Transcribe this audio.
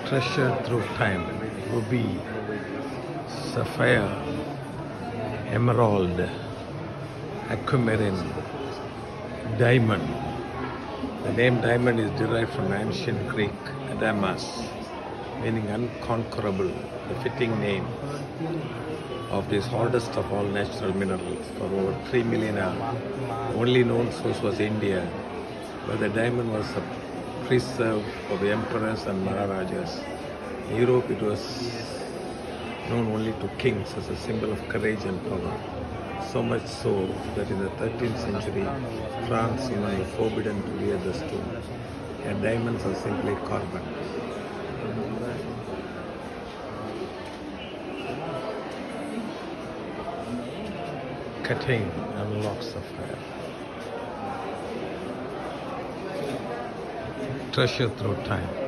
Treasure through time, ruby, sapphire, emerald, aquamarine, diamond. The name diamond is derived from ancient Greek adamas, meaning unconquerable, the fitting name of this oldest of all natural minerals. For over 3 millennia, only known source was India, where the diamond was preserved for the emperors and maharajas. In Europe, it was known only to kings as a symbol of courage and power. So much so that in the 13th century, France even was forbidden to wear the stone, and diamonds are simply carbon. Cutting unlocks the fire. Treasure through time.